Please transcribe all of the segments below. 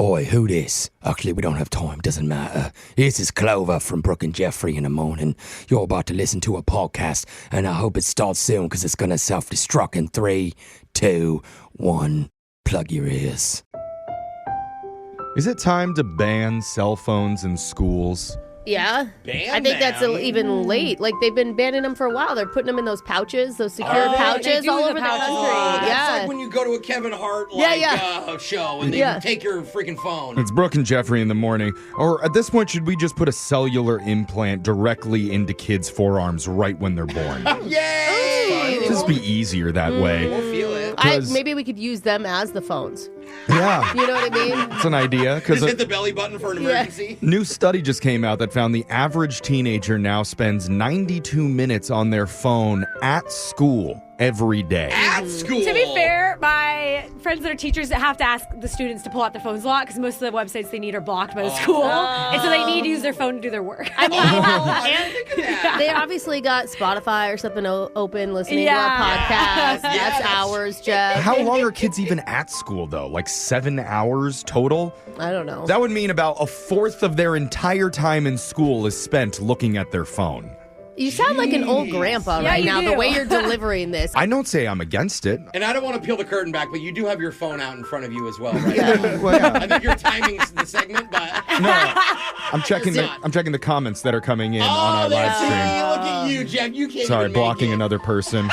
Oi, who this? Actually, we don't have time. Doesn't matter. This is Clover from Brooke and Jeffrey in the morning. You're about to listen to a podcast, and I hope it starts soon because it's going to self-destruct in 3, 2, 1. Plug your ears. Is it time to ban cell phones in schools? Yeah. I think that's even late. Like, they've been banning them for a while. They're putting them in those pouches, those secure pouches all over the country. That's like when you go to a Kevin Hart show and they take your freaking phone. It's Brooke and Jeffrey in the morning. Or at this point, should we just put a cellular implant directly into kids' forearms right when they're born? Yay! It'd just be easier that way. We'll feel it. Maybe we could use them as the phones. Yeah. You know what I mean? It's an idea. Just hit the belly button for an emergency. New study just came out that found the average teenager now spends 92 minutes on their phone at school every day. At school? To be fair, my friends that are teachers that have to ask the students to pull out their phones a lot because most of the websites they need are blocked by the school. And so they need to use their phone to do their work. I mean, I didn't think of that. they obviously got Spotify or something open listening to our podcast. That's ours, Jeff. How long are kids even at school, though? Like 7 hours total? I don't know. That would mean about a fourth of their entire time in school is spent looking at their phone. You sound like an old grandpa right now, the way you're delivering this. I don't say I'm against it. And I don't want to peel the curtain back, but you do have your phone out in front of you as well, right? Yeah. I think you're timing the segment, but... No, I'm checking the comments that are coming in on our live stream. Look at you, Jeff. You can't Sorry, even blocking make it. another person.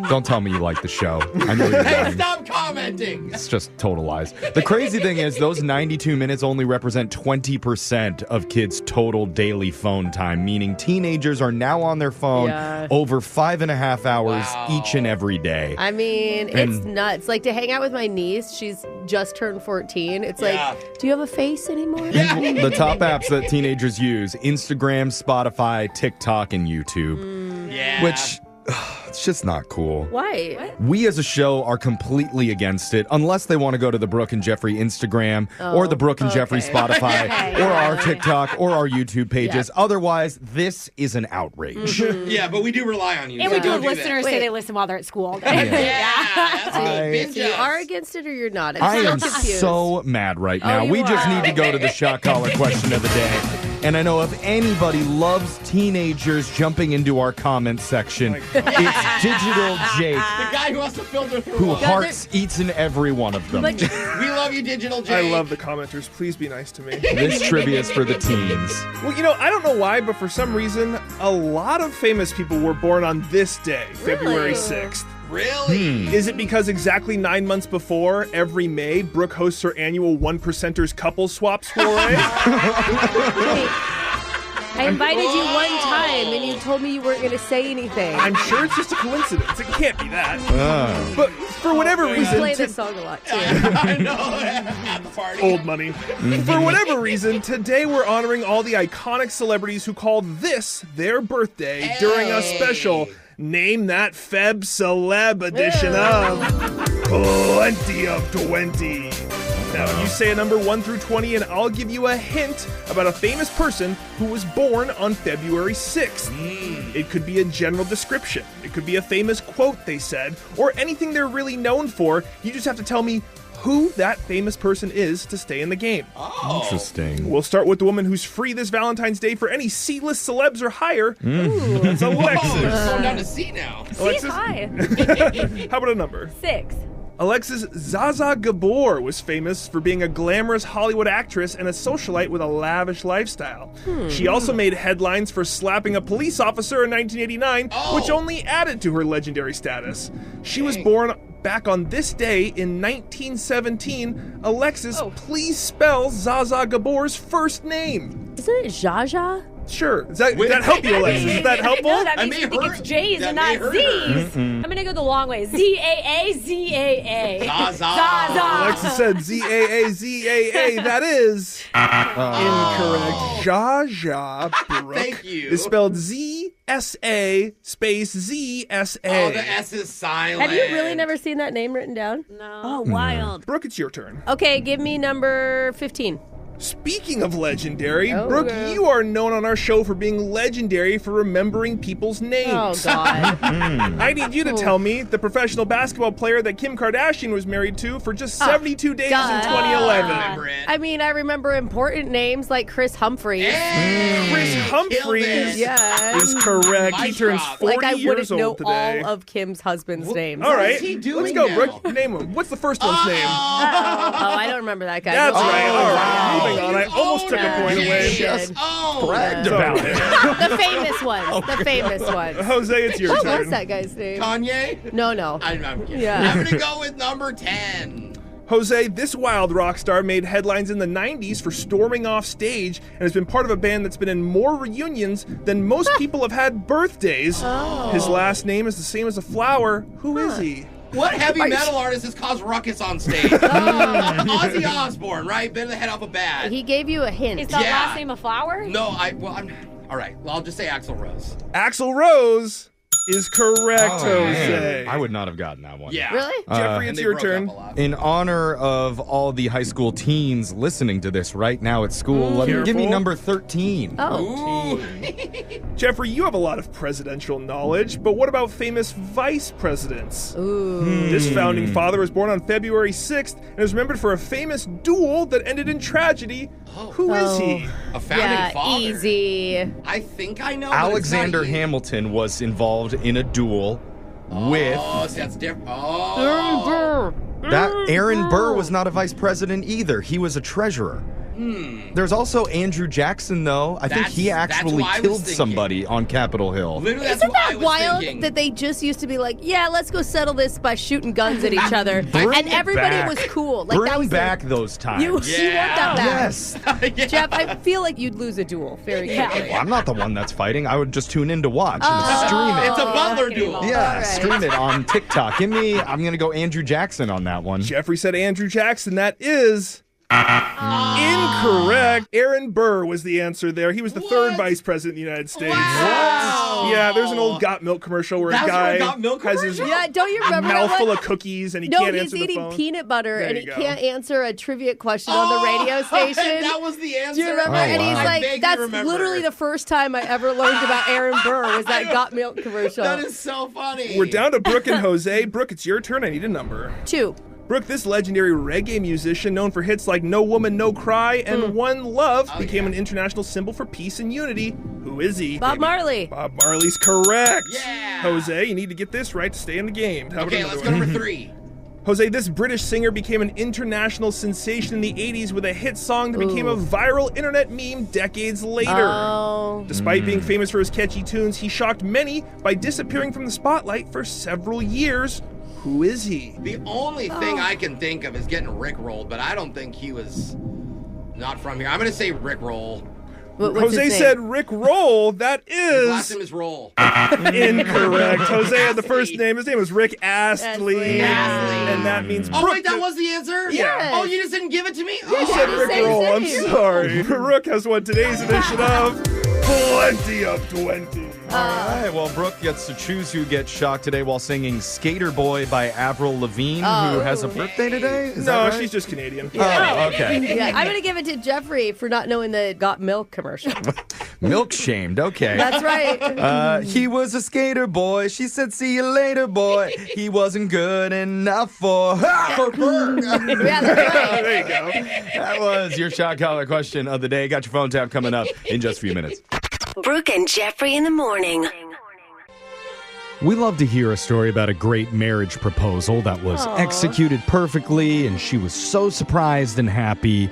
Don't tell me you like the show. I know you're Hey, lying. stop commenting. It's just total lies. The crazy thing is those 92 minutes only represent 20% of kids' total daily phone time, meaning teenagers are now on their phone over 5.5 hours each and every day. I mean, it's nuts. Like, to hang out with my niece, she's just turned 14. It's like, do you have a face anymore? The top apps that teenagers use, Instagram, Spotify, TikTok, and YouTube. Which... it's just not cool. Why? What? We as a show are completely against it, unless they want to go to the Brooke and Jeffrey Instagram or the Brooke and Jeffrey Spotify or our TikTok or our YouTube pages. Otherwise, this is an outrage. Yeah, but we do rely on you. And so we do don't have listeners that. say they listen while they're at school. That's You are against it or you're not? I am confused. so mad right now. We just need to go to the shot collar question of the day. And I know if anybody loves teenagers jumping into our comment section, it's Digital Jake. The guy who has to filter through Who hearts each and every one of them. We love you, Digital Jake. I love the commenters. Please be nice to me. This trivia is for the teens. Well, I don't know why, but for some reason, a lot of famous people were born on this day, February 6th. Really? Is it because exactly 9 months before, every May, Brooke hosts her annual One Percenters couple swap soiree? I invited you one time, and you told me you weren't going to say anything. I'm sure it's just a coincidence. It can't be that. But for whatever reason... We play this song a lot, too. I know. At the party. Old money. For whatever reason, today we're honoring all the iconic celebrities who called this their birthday during a special Name That Feb Celeb edition of Plenty of 20. Now, you say a number 1 through 20, and I'll give you a hint about a famous person who was born on February 6th. It could be a general description. It could be a famous quote they said, or anything they're really known for. You just have to tell me who that famous person is to stay in the game. Interesting. We'll start with the woman who's free this Valentine's Day for any C-list celebs or higher. Ooh, that's Alexis. It's going down to C now. Alexis? Hi. How about a number? 6. Alexis Zaza Gabor was famous for being a glamorous Hollywood actress and a socialite with a lavish lifestyle. She also made headlines for slapping a police officer in 1989, which only added to her legendary status. She was born back on this day in 1917. Alexis, please spell Zaza Gabor's first name. Isn't it Jaja? Sure. Does that help you, Alexis? Is that helpful? No, that makes me think it's J's and not Z's. I'm going to go the long way. Z-A-A, Z-A-A. Zaza. Alexis said Z-A-A-Z-A-A. That is incorrect. Jaja, Brooke, Thank you. is spelled Z-S-A space Z-S-A. Oh, the S is silent. Have you really never seen that name written down? No. Oh, wild. Brooke, it's your turn. Okay, give me number 15. Speaking of legendary, Brooke, you are known on our show for being legendary for remembering people's names. Oh, God. I need you to tell me the professional basketball player that Kim Kardashian was married to for just 72 days in 2011. I mean, I remember important names like Chris Humphries. Chris Humphries is correct. He turns 40 years old today. All of Kim's husband's names. All right, What is he doing let's go, now? Brooke. Name him. What's the first one's name? I don't remember that guy. That's right. All right, wow. moving on. I almost took a point away. Just bragged about it. The famous one. The famous one. Jose, it's your turn. What was that guy's name? Kanye? No. I'm kidding. Yeah. I'm going to go with number 10. Jose, this wild rock star made headlines in the 90s for storming off stage and has been part of a band that's been in more reunions than most people have had birthdays. His last name is the same as a flower. Who is he? What heavy metal artist has caused ruckus on stage? Ozzy Osbourne, right? Been the head off a bat. He gave you a hint. Is that last name a flower? No, I'm all right. Well, I'll just say Axl Rose. Axl Rose is correct, Jose. Man. I would not have gotten that one. Yeah. Really? Jeffrey, it's your turn. In honor of all the high school teens listening to this right now at school, give me number 13. Oh. Jeffrey, you have a lot of presidential knowledge, but what about famous vice presidents? This founding father was born on February 6th and is remembered for a famous duel that ended in tragedy. Who is he? A founding father. Easy. I think I know. Alexander but it's not Hamilton was involved in a duel with... Oh, see, that's different. Oh. Aaron Burr was not a vice president either. He was a treasurer. There's also Andrew Jackson, though. I think he actually killed somebody on Capitol Hill. Literally, that's Isn't what I that was wild thinking. that they just used to be like, yeah, let's go settle this by shooting guns at each other. And everybody was cool. Like, that was back those times. You want that back. Yes. Jeff, I feel like you'd lose a duel very quickly. Well, I'm not the one that's fighting. I would just tune in to watch and stream it. It's a Butler duel. Yeah, stream it on TikTok. I'm going to go Andrew Jackson on that one. Jeffrey said Andrew Jackson. That is... incorrect. Aaron Burr was the answer there. He was the third vice president of the United States. Wow. Yeah, there's an old Got Milk commercial where a guy has his don't you remember mouth that full one? of cookies and he can't answer the phone. No, he's eating peanut butter There and you he go. can't answer a trivia question on the radio station. That was the answer. Do you remember? And he's I like, vaguely that's remember. literally the first time I ever learned about Aaron Burr was that Got Milk commercial. That is so funny. We're down to Brooke and Jose. Brooke, it's your turn. I need a number. 2. Brooke, this legendary reggae musician known for hits like No Woman, No Cry and One Love became an international symbol for peace and unity. Who is he? Bob Marley. Bob Marley's correct. Yeah. Jose, you need to get this right to stay in the game. How about Okay, another let's go one? number 3. Jose, this British singer became an international sensation in the 80s with a hit song that became a viral internet meme decades later. Oh. Despite being famous for his catchy tunes, he shocked many by disappearing from the spotlight for several years. Who is he? The only thing I can think of is getting Rickrolled, but I don't think he was not from here. I'm going to say Rickroll. What's Jose his name? said Rick Roll. That His last is name is Roll. incorrect. Jose had the first name. His name was Rick Astley. Astley. And that means Oh, Brooke wait, that was the answer? Yeah. Oh, you just didn't give it to me? You said Rick Same Roll. I'm thing. sorry. Brooke has won today's edition of Plenty of 20. All right, well, Brooke gets to choose who gets shocked today while singing Skater Boy by Avril Lavigne, who has a birthday today? Is No, that right? she's just Canadian. Oh, okay. Yeah, I'm going to give it to Jeffrey for not knowing the Got Milk commercial. Milk shamed, okay. That's right. He was a skater boy. She said, see you later, boy. He wasn't good enough for Burke. Yeah, that's right. There you go. That was your shot collar question of the day. Got your phone tap coming up in just a few minutes. Brooke and Jeffrey in the morning. We love to hear a story about a great marriage proposal that was executed perfectly and she was so surprised and happy.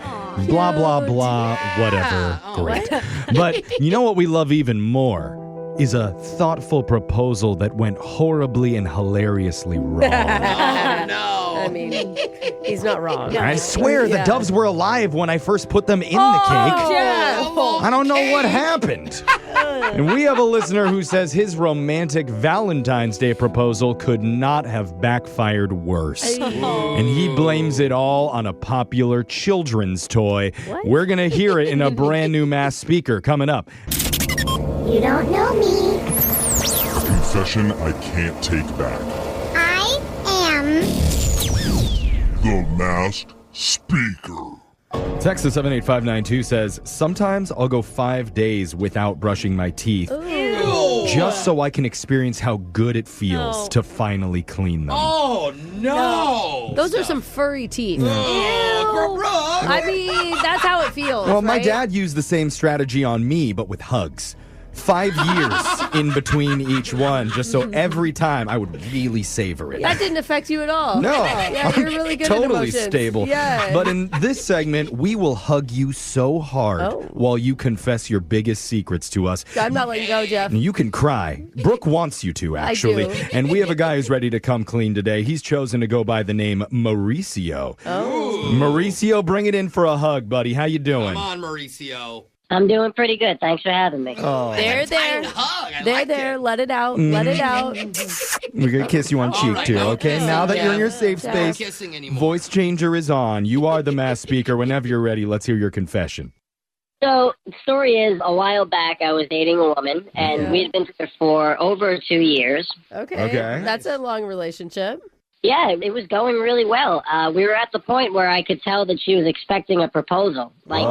Blah, blah, blah, whatever. Great. But you know what we love even more? Is a thoughtful proposal that went horribly and hilariously wrong. Oh, no. I mean, he's not wrong. I swear the doves were alive when I first put them in the cake. I don't know what happened. And we have a listener who says his romantic Valentine's Day proposal could not have backfired worse. And he blames it all on a popular children's toy. What? We're going to hear it in a brand new mass speaker coming up. You don't know me. Confession I can't take back. I am The Masked Speaker. Texas 78592 says, sometimes I'll go 5 days without brushing my teeth. Just so I can experience how good it feels to finally clean them. Oh, no. Those are some furry teeth. Brooke. I mean, that's how it feels. Well, my right? dad used the same strategy on me, but with hugs. 5 years in between each one, just so every time I would really savor it. That didn't affect you at all. No. Yeah, you're really good at Totally emotions. stable. Yeah. But in this segment, we will hug you so hard while you confess your biggest secrets to us. I'm not letting go, Jeff. You can cry. Brooke wants you to, actually. I do. And we have a guy who's ready to come clean today. He's chosen to go by the name Mauricio. Mauricio, bring it in for a hug, buddy. How you doing? Come on, Mauricio. I'm doing pretty good. Thanks for having me. Oh. There. It. Let it out. Let it out. We're going to kiss you on cheek, too, okay? Now that you're in your safe space, Kissing anymore. voice changer is on. You are the mass speaker. Whenever you're ready, let's hear your confession. So, the story is, a while back, I was dating a woman, and we had been together for over 2 years. Okay. That's a long relationship. Yeah, it was going really well. We were at the point where I could tell that she was expecting a proposal. Like,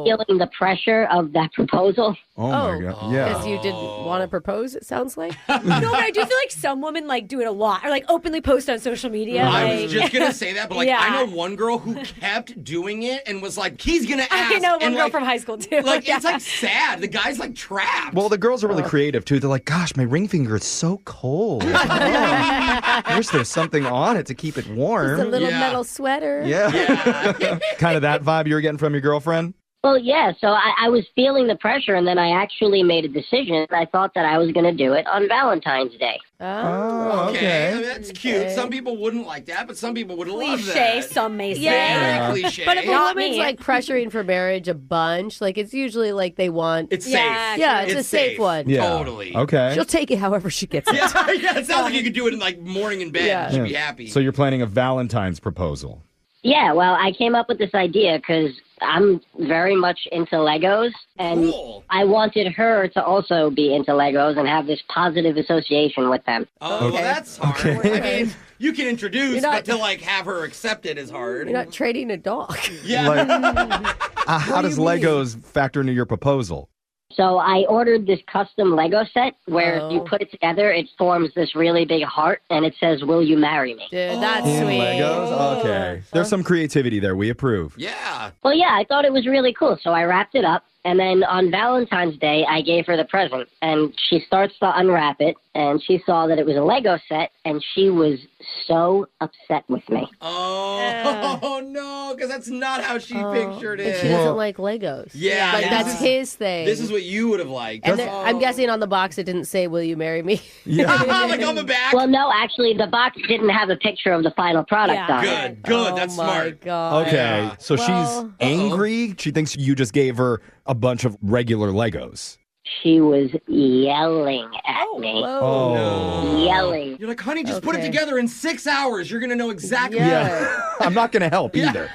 feeling the pressure of that proposal. Oh, my God. Yeah. Because you didn't want to propose, it sounds like. No, but I do feel like some women like do it a lot or like openly post on social media. I was just going to say that, but like I know one girl who kept doing it and was like, he's going to ask. I know one girl like, from high school too. Like, it's like sad. The guy's like trapped. Well, the girls are really creative, too. They're like, gosh, my ring finger is so cold. I wish there was something on it to keep it warm. It's a little metal sweater. Yeah. Kind of that vibe you were getting from your girlfriend? Well, yeah, so I was feeling the pressure, and then I actually made a decision. I thought that I was going to do it on Valentine's Day. Oh, okay. I mean, that's cute. Some people wouldn't like that, but some people would love Cliche, that. some may say. Yeah. Very cliche. But if a Not woman's me. like pressuring for marriage a bunch, like it's usually like they want. It's safe. Yeah, it's a safe one. Yeah. Totally. Okay. She'll take it however she gets it. Yeah, it sounds like you could do it in like morning in bed. Yeah. And she'd be happy. So you're planning a Valentine's proposal. Yeah, well, I came up with this idea because I'm very much into Legos, and I wanted her to also be into Legos and have this positive association with them. Oh, well, that's hard. I mean, you can introduce, but to like have her accept it is hard. You're not trading a dog. Yeah. Like, how does Legos factor into your proposal? So I ordered this custom Lego set where you put it together, it forms this really big heart, and it says, "Will you marry me?" Dude, that's In sweet. Legos? Okay. There's some creativity there. We approve. Yeah. Well, yeah, I thought it was really cool, so I wrapped it up. And then on Valentine's Day, I gave her the present, and she starts to unwrap it, and she saw that it was a Lego set, and she was so upset with me. Oh, no, because that's not how she pictured it. And she doesn't like Legos. Yeah. Like, that's his thing. This is what you would have liked. And I'm guessing on the box it didn't say, "Will you marry me?" Yeah. Like on the back? Well, no, actually, the box didn't have a picture of the final product on it. Good. That's Oh, my smart. God. Okay. So Well, she's angry. She thinks you just gave her a bunch of regular Legos. She was yelling at me. Oh. Yelling. You're like, honey, just put it together in 6 hours. You're going to know exactly. Yeah. I'm not going to help either.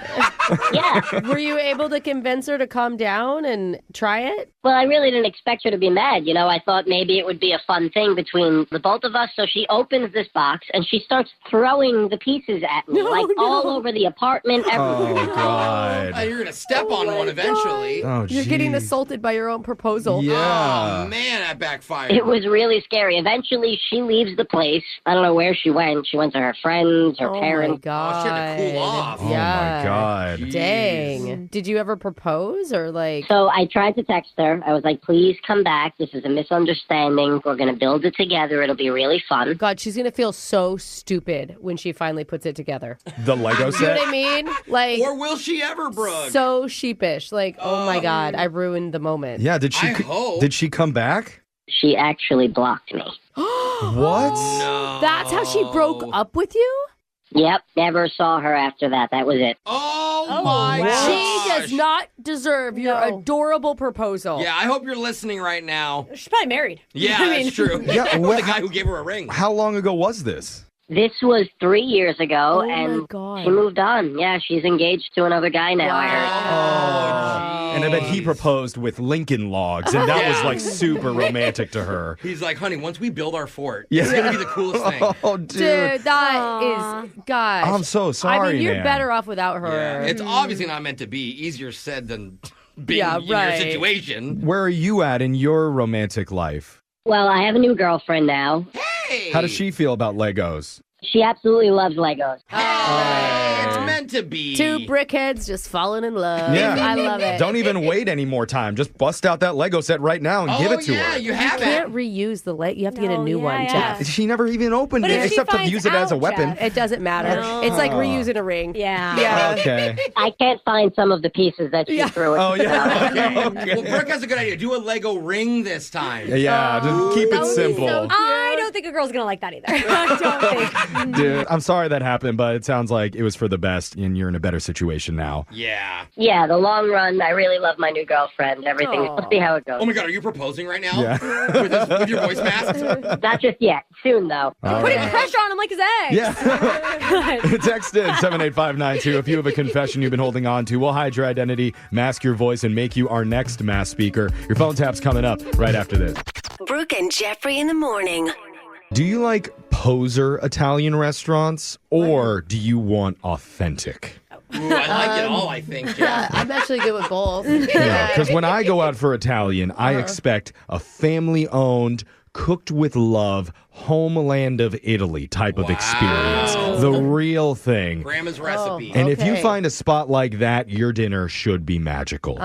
Yeah. Were you able to convince her to calm down and try it? Well, I really didn't expect her to be mad. You know, I thought maybe it would be a fun thing between the both of us. So she opens this box and she starts throwing the pieces at me, all over the apartment, everywhere. Oh, God. You're going to step on one eventually. Oh, You're getting geez. assaulted by your own proposal. Yeah. Oh, man, that backfired. It was really scary. Eventually, she leaves the place. I don't know where she went. She went to her friends, her parents. My God. she had to cool off. Oh, Yeah. my God. Dang. Did you ever propose or like? So I tried to text her. I was like, please come back. This is a misunderstanding. We're going to build it together. It'll be really fun. God, she's going to feel so stupid when she finally puts it together. The Lego You know set? what I mean? Like, Or will she ever, Brooke? so sheepish. Like, oh my God, I ruined the moment. Yeah, I hope. Did she come back? She actually blocked me. What? No. That's how she broke up with you? Yep, never saw her after that. That was it. Oh my gosh. She does not deserve your adorable proposal. Yeah, I hope you're listening right now. She's probably married. Yeah, I mean, that's true. Yeah, The guy who gave her a ring. How long ago was this? This was 3 years ago, Oh, my and God. she moved on. Yeah, she's engaged to another guy now, I heard. Oh, And I bet he proposed with Lincoln logs, and that was like super romantic to her. He's like, honey, once we build our fort, it's going to be the coolest thing. Oh, dude. Dude, that is, gosh. I'm so sorry, I mean, you're man. better off without her. Yeah, it's obviously not meant to be. Easier said than being in your situation. Where are you at in your romantic life? Well, I have a new girlfriend now. Hey! How does she feel about Legos? She absolutely loves Legos. It's meant to be. Two brickheads just falling in love. Yeah. I love it. Don't even wait any more time. Just bust out that Lego set right now and give it to her. You have You can't reuse the Lego. You have to get a new one, yeah. Jeff. She never even opened But it if she except to finds use it as a out, weapon. Jeff. It doesn't matter. It's like reusing a ring. Yeah. Okay. I can't find some of the pieces that she threw. Oh, yeah. Okay. Well, Brooke has a good idea. Do a Lego ring this time. Yeah, just keep it simple. I don't think a girl's going to like that either. I don't think. Dude, I'm sorry that happened, but it sounds like it was for the best, and you're in a better situation now. Yeah. Yeah, the long run, I really love my new girlfriend. Everything. We'll see how it goes. Oh my God, are you proposing right now? Yeah. with your voice mask? Not just yet. Soon, though. Putting pressure on him like his ex. Yeah. Text in 78592 if you have a confession you've been holding on to. We'll hide your identity, mask your voice, and make you our next mass speaker. Your phone tap's coming up right after this. Brooke and Jeffrey in the morning. Do you like poser Italian restaurants, or do you want authentic? Ooh, I like it all, I think, Jeff. I'm actually good with both. Yeah, because when I go out for Italian, I expect a family-owned, cooked with love, homeland of Italy type of experience. The real thing. Grandma's recipe. And if you find a spot like that, your dinner should be magical.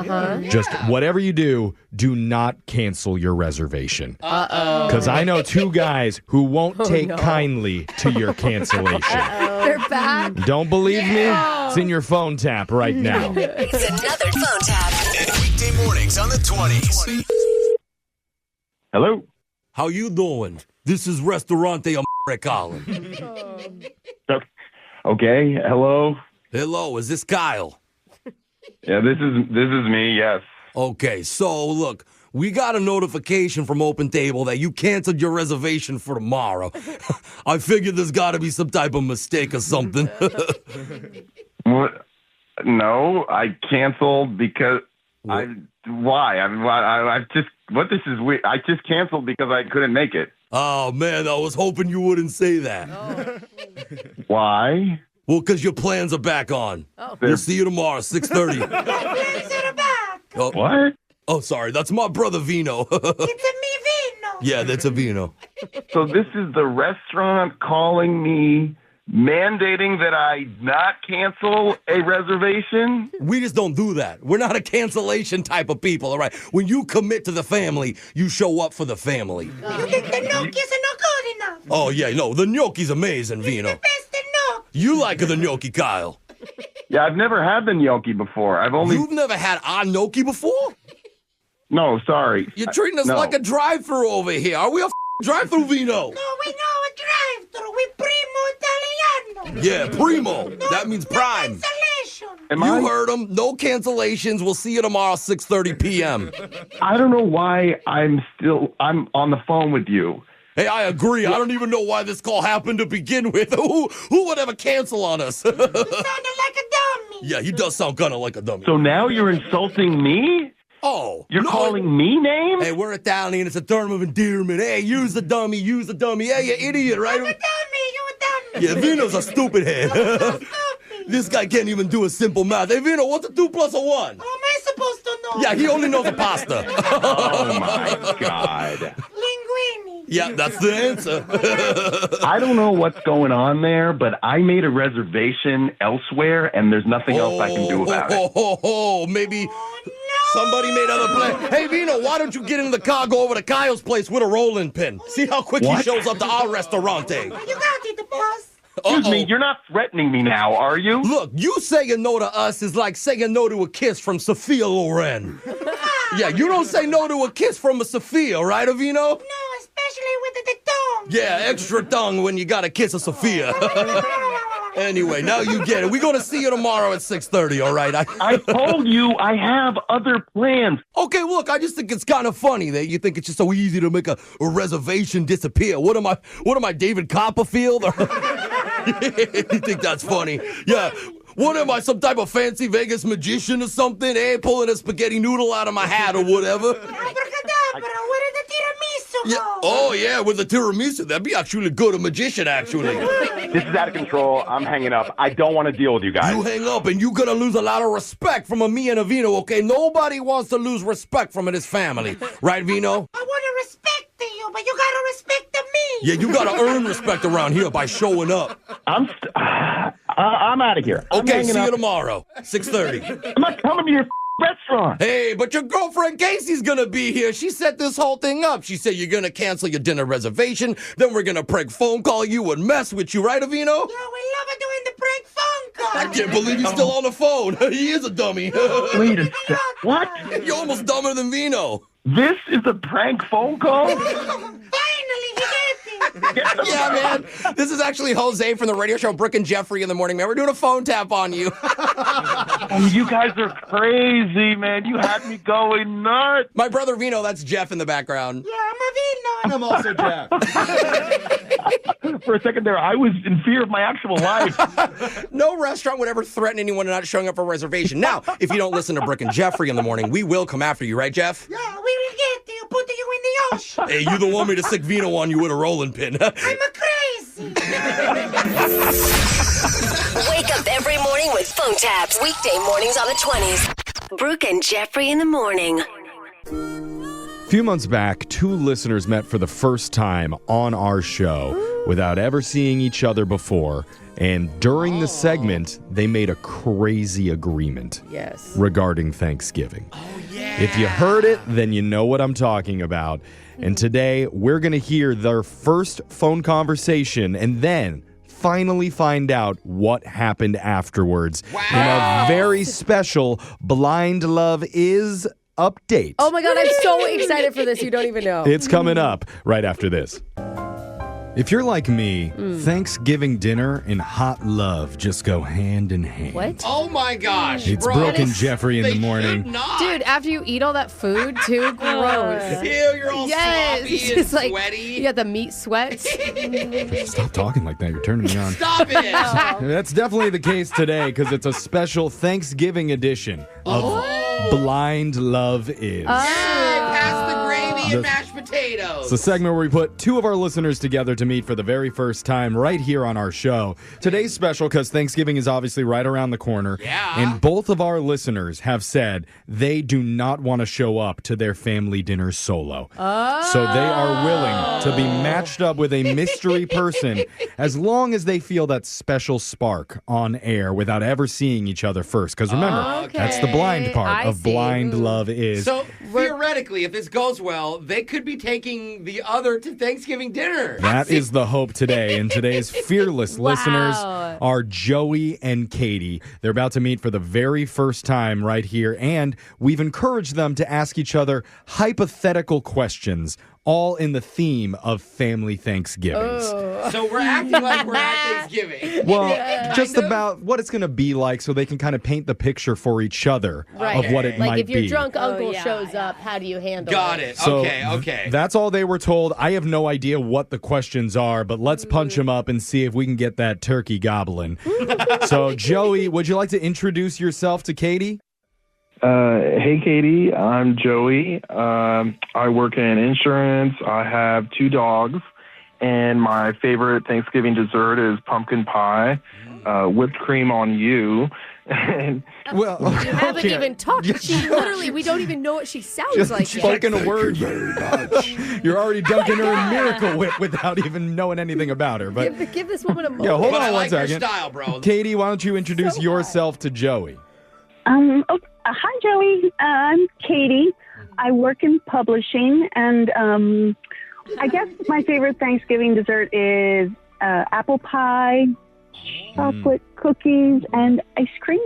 Just whatever you do not cancel your reservation. Because I know two guys who won't take kindly to your cancellation. They're back. Don't believe me? It's in your phone tap right now. It's another phone tap. Weekday mornings on the 20s. Hello. How you doing? This is Restaurante Calling. Okay. Hello. Hello, is this Kyle? Yeah, this is me. Yes. Okay, so look, we got a notification from Open Table that you canceled your reservation for tomorrow. I figured there's got to be some type of mistake or something. What? No, I canceled because why? I just. What this is weird. I just canceled because I couldn't make it. Oh, man, I was hoping you wouldn't say that. Why? Well, because your plans are back on. We'll see you tomorrow, 6:30. What? Oh, sorry, that's my brother Vino. It's a me Vino. Yeah, that's a Vino. So this is the restaurant calling me, mandating that I not cancel a reservation? We just don't do that. We're not a cancellation type of people, all right? When you commit to the family, you show up for the family. You think the gnocchis are not good enough? Oh, yeah, no, the gnocchi's amazing, Vino. Best gnocchi. You like the gnocchi, Kyle. Yeah, I've never had the gnocchi before. You've never had our gnocchi before? No, sorry. You're treating us like a drive-thru over here. Are we a drive-thru, Vino? No, we know a drive-thru. We primo Italiano. Yeah, primo. That means prime. You heard him. No cancellations. We'll see you tomorrow, 6:30 p.m. I don't know why I'm on the phone with you. Hey, I agree. I don't even know why this call happened to begin with. Who would ever cancel on us? You sounded like a dummy. Yeah, he does sound kind of like a dummy. So now you're insulting me? Oh. You're calling me names? Hey, we're Italian. It's a term of endearment. Hey, use the dummy. Use the dummy. Hey, you idiot, right? You're a dummy. Yeah, Vino's a stupid head. This guy can't even do a simple math. Hey, Vino, what's a 2 plus a 1? How am I supposed to know? Yeah, he only knows a pasta. Oh, my God. Linguini. Yeah, that's the answer. I don't know what's going on there, but I made a reservation elsewhere, and there's nothing else I can do about it. Maybe somebody made other plans. Hey, Vino, why don't you get in the car, go over to Kyle's place with a rolling pin? See how quick he shows up to our restaurante. You got it, boss. Excuse me, you're not threatening me now, are you? Look, you saying no to us is like saying no to a kiss from Sophia Loren. Yeah, you don't say no to a kiss from a Sophia, right, Avino? No, especially with the tongue. Yeah, extra tongue when you got to kiss a Sophia. Anyway, now you get it. We're going to see you tomorrow at 6:30, all right? I told you I have other plans. Okay, look, I just think it's kind of funny that you think it's just so easy to make a reservation disappear. What am I, David Copperfield? You think that's funny? Yeah. What am I, some type of fancy Vegas magician or something? Eh? Pulling a spaghetti noodle out of my hat or whatever. Abracadabra, where did the tiramisu Yeah. go? Oh, yeah, with the tiramisu. That'd be actually good, a magician, actually. This is out of control. I'm hanging up. I don't want to deal with you guys. You hang up and you're gonna lose a lot of respect from a me and a Vino, okay? Nobody wants to lose respect from this family. Right, Vino? I want to respect you, but you gotta respect me. Yeah, you gotta earn respect around here by showing up. I'm out of here. Okay, see you tomorrow, 6:30. I'm not coming to your restaurant. Hey, but your girlfriend Casey's gonna be here. She set this whole thing up. She said you're gonna cancel your dinner reservation, then we're gonna prank phone call you and mess with you, right, Avino? Yeah, we love it doing the prank phone call. I can't believe he's still on the phone. He is a dummy. Wait a sec. What? You're almost dumber than Vino. This is a prank phone call? Finally, he gets it. Yeah, man. This is actually Jose from the radio show Brooke and Jeffrey in the morning, man. We're doing a phone tap on you. Oh, you guys are crazy, man. You had me going nuts. My brother Vino, that's Jeff in the background. Yeah, I'm a Vino. I'm also Jeff. For a second there, I was in fear of my actual life. No restaurant would ever threaten anyone not showing up for a reservation. Now, if you don't listen to Brooke and Jeffrey in the morning, we will come after you, right, Jeff? Yeah, we will get you, put you in the ocean. Hey, you don't want me to stick Vino on you with a rolling pin. I'm a crazy. Wake up every morning with phone taps. Weekday mornings on the 20s. Brooke and Jeffrey in the morning. A few months back, two listeners met for the first time on our show without ever seeing each other before. And during the segment, they made a crazy agreement regarding Thanksgiving. Oh, yeah. If you heard it, then you know what I'm talking about. And today, we're going to hear their first phone conversation and then finally find out what happened afterwards in a very special Blind Love Is update. Oh my God, I'm so excited for this. You don't even know. It's coming up right after this. If you're like me, Thanksgiving dinner and hot love just go hand in hand. What? Oh my gosh, It's bro. Brooke and Jeffrey in the morning. Dude, after you eat all that food, too, gross. Ew, you're all sloppy and it's like, sweaty. you got the meat sweats. Stop talking like that. You're turning me on. Stop it. That's definitely the case today because it's a special Thanksgiving edition of Blind Love Is. Pass the gravy and mashed potatoes. It's a segment where we put two of our listeners together to meet for the very first time right here on our show. Today's special because Thanksgiving is obviously right around the corner. Yeah. And both of our listeners have said they do not want to show up to their family dinner solo. So they are willing to be matched up with a mystery person as long as they feel that special spark on air without ever seeing each other first. Because remember, that's the blind part of Blind Love Is. So, theoretically, if this goes well, they could be taking the other to Thanksgiving dinner. That is the hope today. And today's fearless listeners are Joey and Katie. They're about to meet for the very first time right here. And we've encouraged them to ask each other hypothetical questions, all in the theme of family Thanksgivings. So we're acting like we're at Thanksgiving. Well, just about what it's going to be like so they can kind of paint the picture for each other of what it like might if your be. drunk uncle shows up, how do you handle Got it? it. So Okay. That's all they were told. I have no idea what the questions are, but let's punch them up and see if we can get that turkey gobbling. So, Joey, would you like to introduce yourself to Katie? Hey, Katie. I'm Joey. I work in insurance. I have 2 dogs, and my favorite Thanksgiving dessert is pumpkin pie, whipped cream on you. Well, You haven't even talked. She literally, we don't even know what she sounds like yet. Spoken a word. You're already dunking her in Miracle Whip without even knowing anything about her. But Give this woman a moment. yeah, hold But on I one like your second. style, bro. Katie, why don't you introduce yourself to Joey? Hi, Joey. I'm Katie. I work in publishing, and I guess my favorite Thanksgiving dessert is apple pie, chocolate cookies, and ice cream.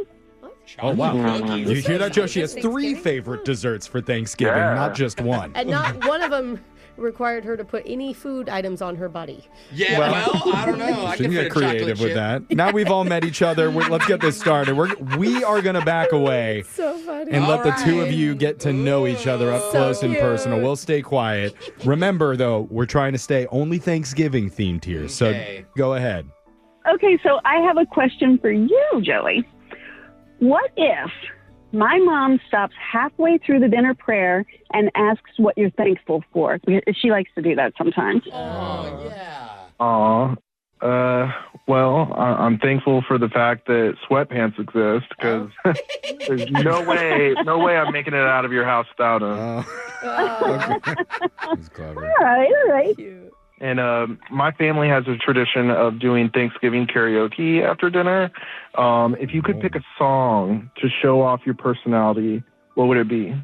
Oh, wow. You hear that, Joe? She has 3 favorite desserts for Thanksgiving, not just one. And not one of them required her to put any food items on her body. Yeah, well, I don't know. I She can can fit get a creative chocolate with chip. that. Now we've all met each other. Let's get this started. We are going to back away So funny. and let the two of you get to know each other up close and personal. We'll stay quiet. Remember, though, we're trying to stay only Thanksgiving themed here. So go ahead. Okay, so I have a question for you, Joey. What if my mom stops halfway through the dinner prayer and asks what you're thankful for? She likes to do that sometimes. Oh, yeah. Aw. Well, I'm thankful for the fact that sweatpants exist because there's no way I'm making it out of your house without them. That's clever. All right. And my family has a tradition of doing Thanksgiving karaoke after dinner. If you could pick a song to show off your personality, what would it be?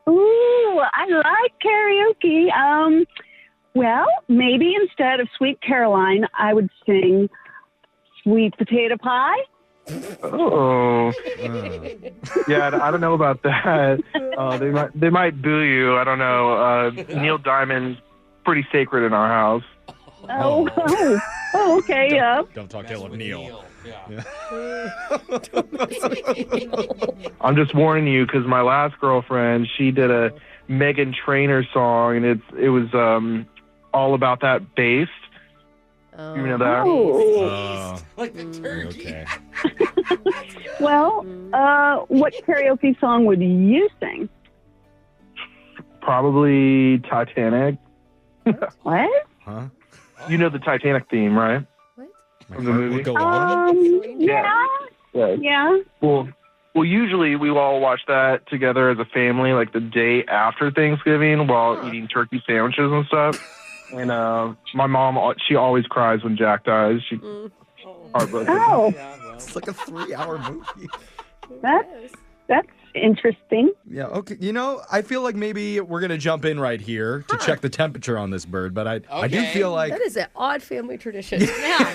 Ooh, I like karaoke. Well, maybe instead of Sweet Caroline, I would sing Sweet Potato Pie. Oh, yeah. I don't know about that. They might boo you. I don't know. Neil Diamond's pretty sacred in our house. Oh, okay. Yeah. Don't talk ill of Neil. Yeah. I'm just warning you because my last girlfriend, she did a Meghan Trainor song, and it was all about that bass. You know that? Like the turkey. Okay. Well, what karaoke song would you sing? Probably Titanic. What? Huh? You know the Titanic theme, right? What? From the movie? Go on. Yeah. Well, usually we all watch that together as a family, like the day after Thanksgiving, while eating turkey sandwiches and stuff. And my mom, she always cries when Jack dies. She heartbroken. Oh, It's like a 3-hour movie. that's interesting. Yeah, okay. You know, I feel like maybe we're going to jump in right here to check the temperature on this bird, but I do feel like that is an odd family tradition.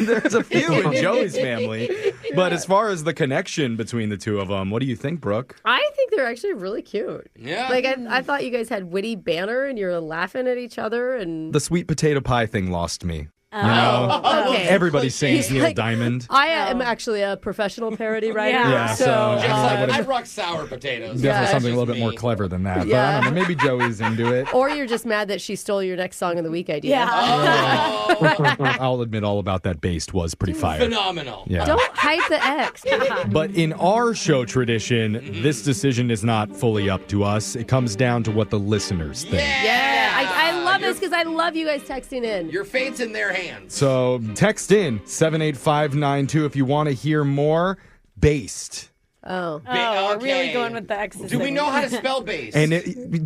there's a few in Joey's family. But as far as the connection between the two of them, what do you think, Brooke? I think they're actually really cute. Yeah. Like, I thought you guys had witty banter and you're laughing at each other. And The sweet potato pie thing lost me. You know, okay. everybody sings He's Neil like, Diamond. I am actually a professional parody writer. Yeah, so I rock sour potatoes. Definitely something a little bit more clever than that. But I don't know, maybe Joey's into it. Or you're just mad that she stole your next song of the week idea. I'll admit all about that based was pretty fire. Phenomenal. Yeah. Don't hype the ex. But in our show tradition, this decision is not fully up to us. It comes down to what the listeners think. Yeah, I love this because I love you guys texting in. Your fate's in their hands. So text in 78592 if you want to hear more. Based. Oh, we're really going with the X's. Do we know how to spell base? And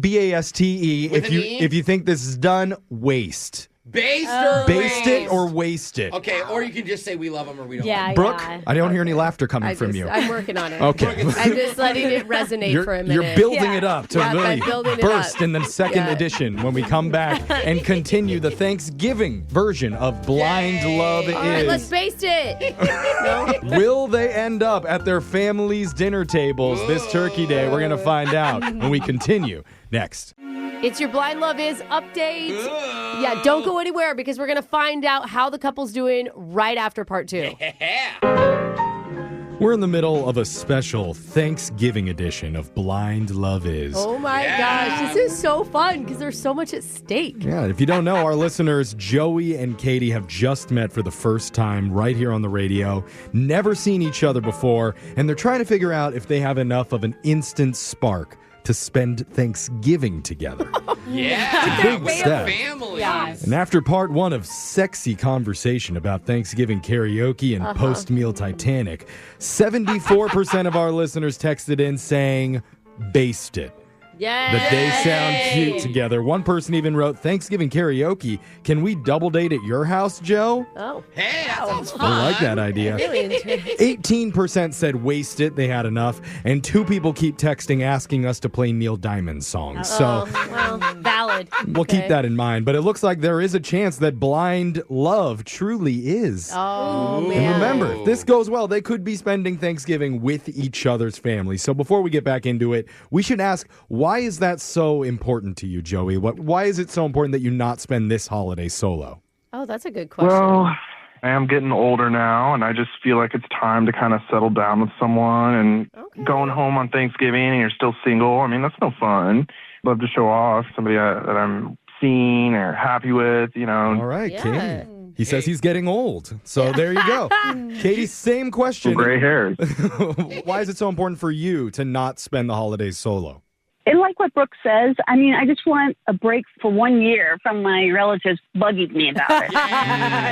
BASTE. With If an you E? if you think this is done, waste. Based or Based it waste? or waste it. Okay, or you can just say we love them or we don't. Yeah, Brooke, I don't hear any laughter coming from you. I'm working on it. Okay. I'm just letting it resonate for a minute. You're building it up to Yeah, I'm really building it burst up. in the second edition when we come back and continue the Thanksgiving version of Blind Love All right, let's Is. baste it. No? Will they end up at their family's dinner tables this turkey day? We're going to find out when we continue next. It's your Blind Love Is update. Yeah, don't go anywhere because we're going to find out how the couple's doing right after part 2. We're in the middle of a special Thanksgiving edition of Blind Love Is. Oh my gosh, this is so fun because there's so much at stake. Yeah, if you don't know, our listeners, Joey and Katie, have just met for the first time right here on the radio, never seen each other before, and they're trying to figure out if they have enough of an instant spark to spend Thanksgiving together. Yeah, Big we're step. family. And after part 1 of sexy conversation about Thanksgiving karaoke and post-meal Titanic, 74% of our listeners texted in saying, based it. Yeah. That they sound cute together. One person even wrote, Thanksgiving karaoke. Can we double date at your house, Joe? Oh. Hey, that sounds fun. I like that idea. Really into it. 18% said waste it, they had enough. And 2 people keep texting asking us to play Neil Diamond songs. So Well, valid. we'll keep that in mind. But it looks like there is a chance that blind love truly is. Oh, And man. remember, if this goes well, they could be spending Thanksgiving with each other's family. So before we get back into it, we should ask, why is that so important to you, Joey? Why is it so important that you not spend this holiday solo? Oh, that's a good question. Well, I am getting older now, and I just feel like it's time to kind of settle down with someone. And going home on Thanksgiving and you're still single, I mean, that's no fun. Love to show off somebody that I'm seeing or happy with, you know. All right, Katie. He says he's getting old. So there you go. Katie, same question. Gray hairs. Why is it so important for you to not spend the holidays solo? And like what Brooke says, I mean, I just want a break for 1 year from my relatives bugging me about it.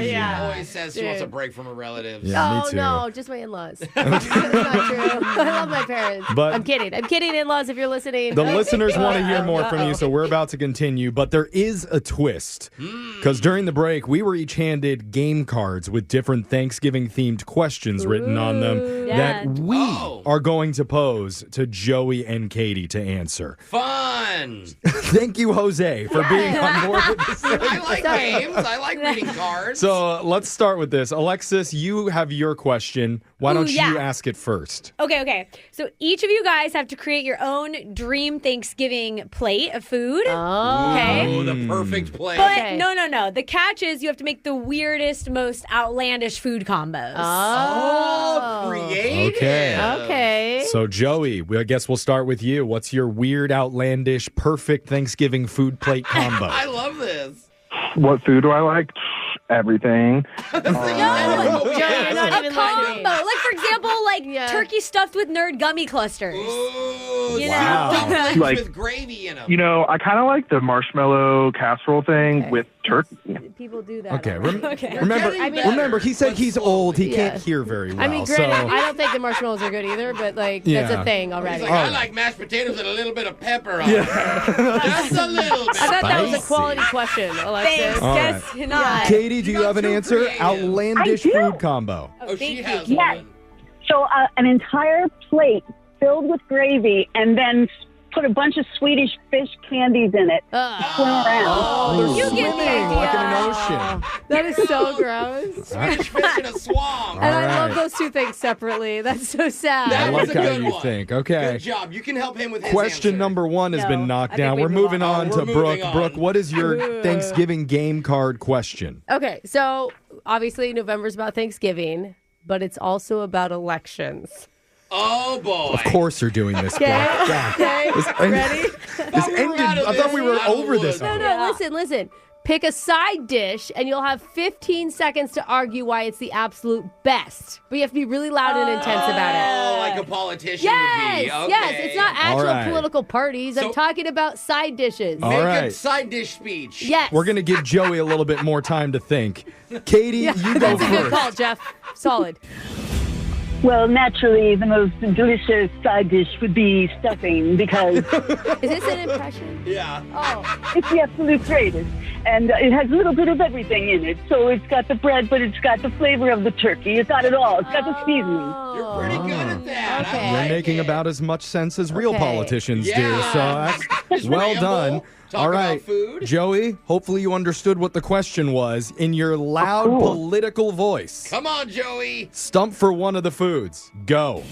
She always says she wants a break from her relatives. Yeah, me too. No, just my in-laws. That's not true. I love my parents. But I'm kidding, in-laws, if you're listening. The listeners want to hear more from you, so we're about to continue. But there is a twist. Because during the break, we were each handed game cards with different Thanksgiving-themed questions written on them that we are going to pose to Joey and Katie to answer. Fun! Thank you, Jose, for being on board with this. I like games. I like reading cards. So let's start with this. Alexis, you have your question. Why don't you ask it first? Okay. So each of you guys have to create your own dream Thanksgiving plate of food. Okay. Oh, the perfect plate. But no. The catch is you have to make the weirdest, most outlandish food combos. Oh, creative. Okay. So, Joey, I guess we'll start with you. What's your weird, outlandish, perfect Thanksgiving food plate combo? I love this. What food do I like? Everything. A combo. Like, for example, turkey stuffed with nerd gummy clusters. Ooh, you know? Dumplings Like- with gravy in them. You know, I kind of like the marshmallow casserole thing with turkey. People do that. Okay, Okay. remember, he said he's old. He can't hear very well. I mean, granted, I don't think the marshmallows are good either, but that's a thing already. He's like, I like mashed potatoes and a little bit of pepper on it. Just a little bit. I thought that was a quality question, Alexis. Thanks. Guess not. Katie, do you have an answer? creative. Outlandish I do. food combo. Oh, she has Yes. one. So an entire plate filled with gravy and then put a bunch of Swedish fish candies in it. Swim around. Oh, You they're get the swimming idea. like in an ocean. That is so gross. Swedish fish in a swamp. And All I right. love those two things separately. That's so sad. That I was like a how good you one. think. Okay. Good job. You can help him with his Question answer. number one has been knocked I think down. we We're move moving on on. to We're Brooke. moving on. Brooke, what is your Thanksgiving game card question? Okay, so obviously November's about Thanksgiving, but it's also about elections. Oh, boy. Of course you're doing this, Brooke. God. Okay, ready? This ended. I thought we were over this. No, listen. Pick a side dish, and you'll have 15 seconds to argue why it's the absolute best. But you have to be really loud and intense about it. Oh, like a politician Yes, would be. Okay. yes. It's not actual right. political parties. I'm So- talking about side dishes. All Make a right. side dish speech. Yes. We're going to give Joey a little bit more time to think. Katie, you go That's a good first. call, Jeff. Solid. Well, naturally, the most delicious side dish would be stuffing because Is this an impression? Yeah. Oh. it's the absolute greatest. And it has a little bit of everything in it. So it's got the bread, but it's got the flavor of the turkey. It's got it all. It's got the seasoning. You're pretty good at that. Okay. I You're like making it. about as much sense as real Okay. politicians do. Yeah. So that's well ramble, done. talk All about right, food. Joey, hopefully you understood what the question was in your loud political voice. Come on, Joey. Stump for one of the foods. Go.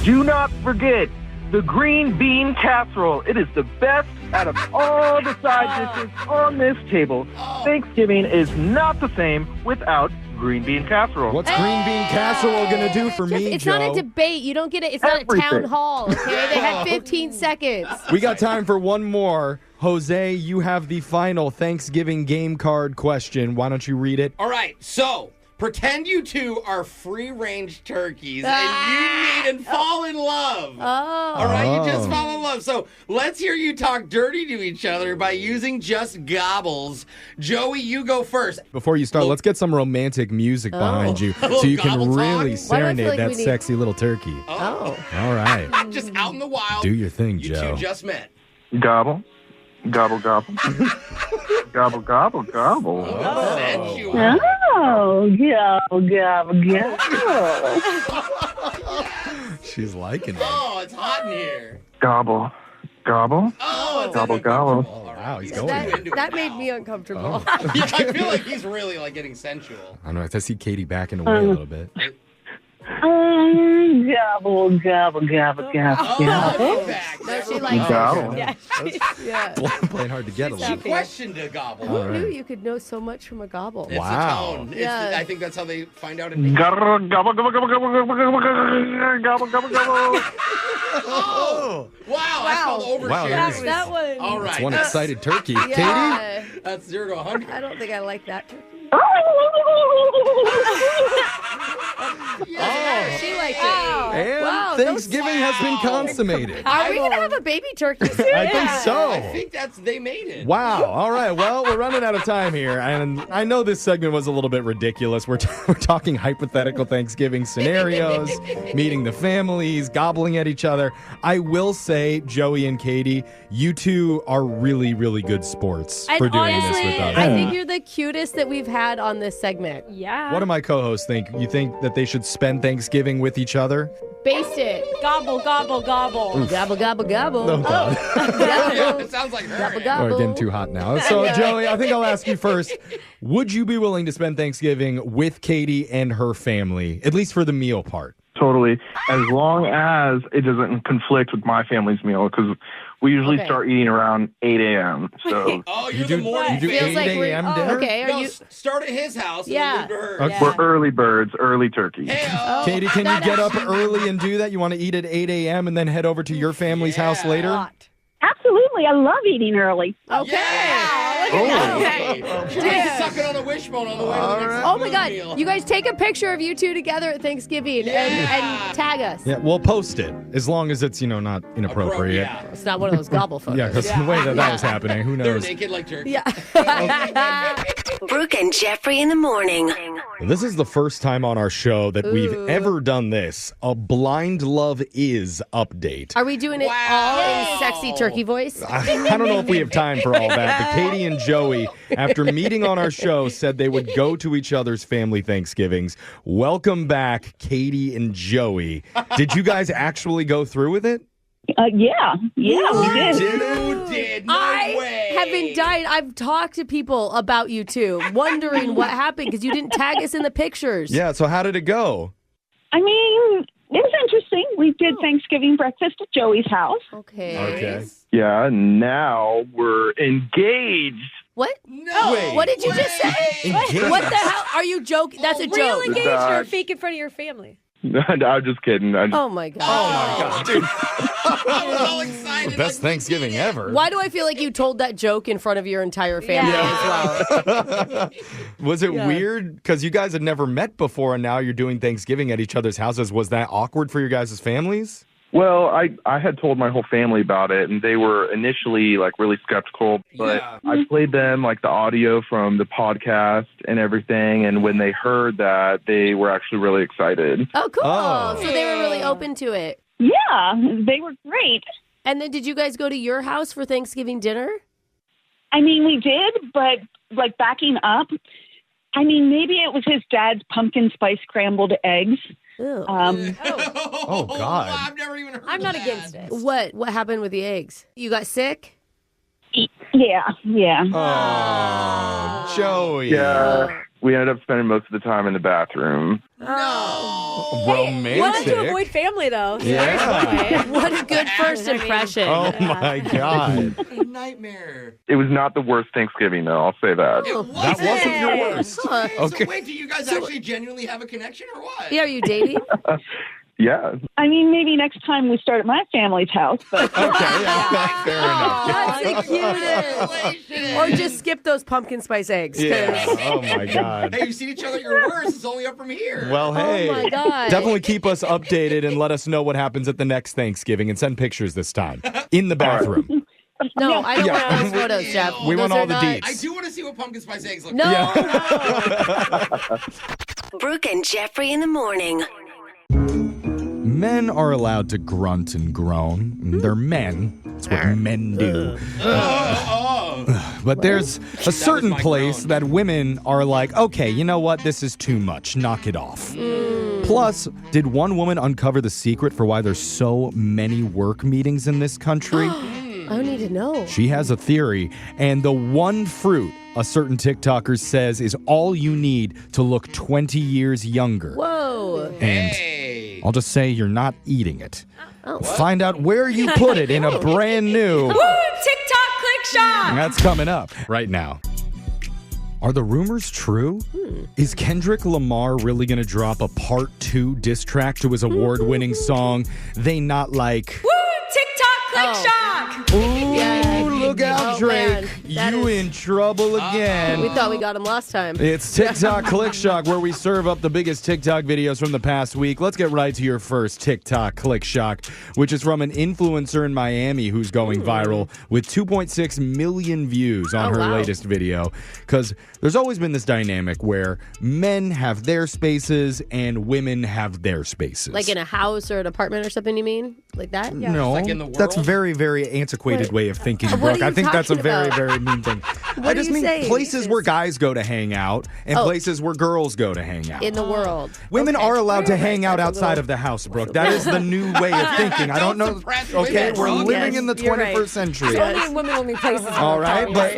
Do not forget the green bean casserole. It is the best out of all the side dishes on this table. Thanksgiving is not the same without green bean casserole. What's green bean casserole going to do for Jeff, me, it's Joe? not a debate. You don't get it. It's not a town Everything. hall, okay? They had 15 seconds. We got time for one more. Jose, you have the final Thanksgiving game card question. Why don't you read it? All right, so pretend you two are free-range turkeys and you meet and fall in love. Oh. All right, you just fall in love. So let's hear you talk dirty to each other by using just gobbles. Joey, you go first. Before you start, let's get some romantic music behind you so you can Gobble really talk? Why do I feel serenade like that we need- sexy little turkey. Oh. All right. Just out in the wild. Do your thing, You Joe. two just met. Gobble. Gobble, gobble. Gobble, gobble, gobble. Sensual. Oh, gobble, gobble, gobble. She's liking it. Oh, it's hot in here. Gobble. Gobble. Oh, it's Gobble, gobble. Oh, wow, he's going That, there. that made me uncomfortable. I feel like he's really like getting sensual. I know. I see Katie backing away a little bit. Gobble, gobble, gobble, gobble, gobble. Back. No, she likes Gobble. it. Yeah. Playing hard to get a She little. questioned a gobble. Who All knew right. you could know so much from a gobble? It's Wow. the tone. Yeah. I think that's how they find out in Gobble, gobble, gobble, gobble, gobble, gobble, gobble, gobble, gobble, gobble. Oh! Wow, that's called overshare. Wow, that is- That one. All right. It's one excited turkey. Katie? Yeah. That's 0 to 100. I don't think I like that turkey. She liked it. And Wow, Thanksgiving has been consummated. Are we going to have a baby turkey soon? I think so. I think they made it. Wow. All right. Well, we're running out of time here. And I know this segment was a little bit ridiculous. We're talking hypothetical Thanksgiving scenarios, meeting the families, gobbling at each other. I will say, Joey and Katie, you two are really, really good sports And for doing honestly, this with us. I think you're the cutest that we've had on this segment. Yeah. What do my co-hosts think? You think that they should spend Thanksgiving with each other? Baste it. Gobble, gobble, gobble. Gobble, gobble, gobble. Oh, God. Yeah, it sounds like her. Gobble, Oh, gobble. we're getting too hot now. So, Joey, I think I'll ask you first. Would you be willing to spend Thanksgiving with Katie and her family, at least for the meal part? Totally. As long as it doesn't conflict with my family's meal, because we usually start eating around 8 a.m. So Oh, you're the morning You do fan. 8 a.m. dinner? Okay, No, start at his house and then move to hers. Okay. we're early birds, early turkey. Katie, can you get up early and do that? You want to eat at 8 a.m. and then head over to your family's house later? Absolutely. I love eating early. Okay. She's sucking on a wishbone on the way to the next Oh my God. meal. You guys take a picture of you two together at Thanksgiving and tag us. Yeah, we'll post it as long as it's, not inappropriate. It's not one of those gobble photos. Yeah, because the way that was happening, who They're knows? naked like turkey. Yeah. Brooke and Jeffrey in the morning. This is the first time on our show that we've Ooh. ever done this. A Blind Love Is update. Are we doing it all in sexy turkey voice? I don't know if we have time for all that, but Katie and Joey, after meeting on our show, said they would go to each other's family Thanksgivings. Welcome back, Katie and Joey. Did you guys actually go through with it? Yeah, we did. You did. No way. have been dying. I've talked to people about you two, wondering what happened because you didn't tag us in the pictures. Yeah, so how did it go? I mean, it was interesting. We did Thanksgiving breakfast at Joey's house. Okay. Yeah, now we're engaged. What? No. Wait. What did you just say? Engaged. What the hell? Are you joking? That's a Real joke. engaged or fake in front of your family? I'm just kidding. Oh my God. Oh my God, dude. I was all excited. The best Thanksgiving ever. Why do I feel like you told that joke in front of your entire family as well? Was it Yeah. weird? Because you guys had never met before, and now you're doing Thanksgiving at each other's houses. Was that awkward for your guys' families? Well, I had told my whole family about it, and they were initially really skeptical. But I played them the audio from the podcast and everything, and when they heard that, they were actually really excited. Oh, cool. So they were really open to it. Yeah, they were great. And then did you guys go to your house for Thanksgiving dinner? I mean, we did, but backing up, I mean, maybe it was his dad's pumpkin spice scrambled eggs. Oh, God. I've never even heard I'm of not that. against it. What happened with the eggs? You got sick? Yeah. Oh, Joey. Yeah, we ended up spending most of the time in the bathroom. Romantic. Wanted to avoid family, though. So Yeah. What a good first impression. Oh, my God. A nightmare. It was not the worst Thanksgiving, though. I'll say that. That wasn't your worst. So wait, do you guys actually genuinely have a connection or what? Yeah, are you dating? Yeah. I mean, maybe next time we start at my family's house, but Okay, yeah, fair enough. That's the cutest. Or just skip those pumpkin spice eggs. 'cause- Yeah. Oh, my God. Hey, you've seen each other at your worst. It's only up from here. Well, hey. Oh my God. Definitely keep us updated and let us know what happens at the next Thanksgiving and send pictures this time in the bathroom. No, I don't Yeah. want those photos, Jeff. We want Those all are the not- deets. I do want to see what pumpkin spice eggs look No. like. Brooke and Jeffrey in the morning. Men are allowed to grunt and groan. They're men. That's what men do. But there's a certain place that women are like, okay, you know what? This is too much. Knock it off. Plus, did one woman uncover the secret for why there's so many work meetings in this country? I don't need to know. She has a theory, and the one fruit a certain TikToker says is all you need to look 20 years younger. Whoa. And I'll just say you're not eating it. Find out where you put it in a brand new... Woo! TikTok Click Shock! That's coming up right now. Are the rumors true? Is Kendrick Lamar really going to drop a part 2 diss track to his award-winning song, They Not Like... Woo! TikTok Click Shock! Ooh, Look out, Drake. You in trouble again. We thought we got him last time. It's TikTok Click Shock, where we serve up the biggest TikTok videos from the past week. Let's get right to your first TikTok Click Shock, which is from an influencer in Miami who's going viral with 2.6 million views on her latest video. Because there's always been this dynamic where men have their spaces and women have their spaces. Like in a house or an apartment or something, you mean? Like that? Yeah. No, like in the world? That's a very, very antiquated way of thinking, Brooke. I think that's a very, very mean thing. I just mean places where guys go to hang out and places where girls go to hang out. In the world. Women are allowed to hang out outside of the house, Brooke. That is the new way of thinking. I don't know. Okay, we're living in the 21st century. Only in women-only places. All right, but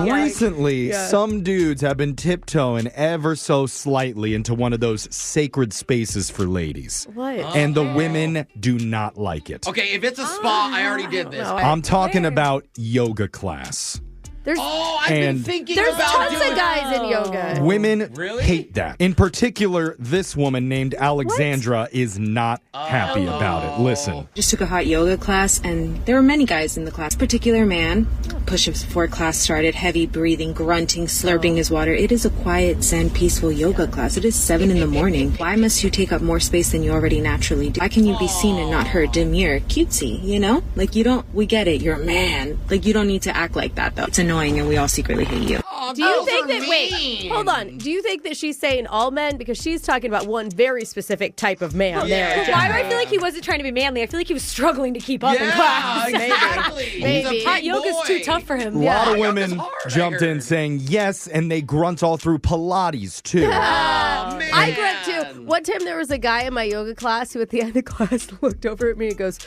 recently, Yeah. some dudes have been tiptoeing ever so slightly into one of those sacred spaces for ladies. What? And the women do not like it. Okay, if it's a spa, I already did this. I'm talking about yoga class. I've been thinking about tons doing of guys in yoga. Women hate that. In particular, this woman named Alexandra is not happy about it. Listen. Just took a hot yoga class, and there were many guys in the class. Particular man, push-ups before class started, heavy breathing, grunting, slurping his water. It is a quiet, zen, peaceful yoga class. It is 7 a.m. Why must you take up more space than you already naturally do? Why can you be seen and not heard? Demure, cutesy, you know? Like, you don't, we get it, you're a man. Like, you don't need to act like that, though. It's annoying, and we all secretly hate you. Do you think that, wait, hold on. Do you think that she's saying all men? Because she's talking about one very specific type of man there. Why do I feel like he wasn't trying to be manly? I feel like he was struggling to keep up in class. Maybe. Hot yoga's too tough for him. A lot of women jumped in saying yes, and they grunt all through Pilates, too. I grunt too. One time there was a guy in my yoga class who at the end of the class looked over at me and goes,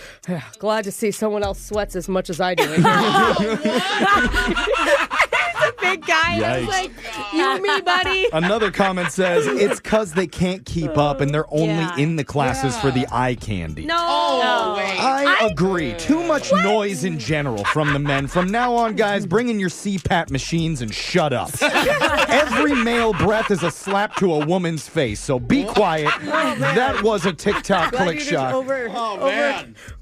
glad to see someone else sweats as much as I do. He's a big guy. And I was like, you and me, buddy. Another comment says it's because they can't keep up and they're only in the classes for the eye candy. No. I agree. Too much noise in general from the men. From now on, guys, bring in your CPAP machines and shut up. Every male breath is a slap to a woman's face, so be quiet. That was a TikTok Click Shock.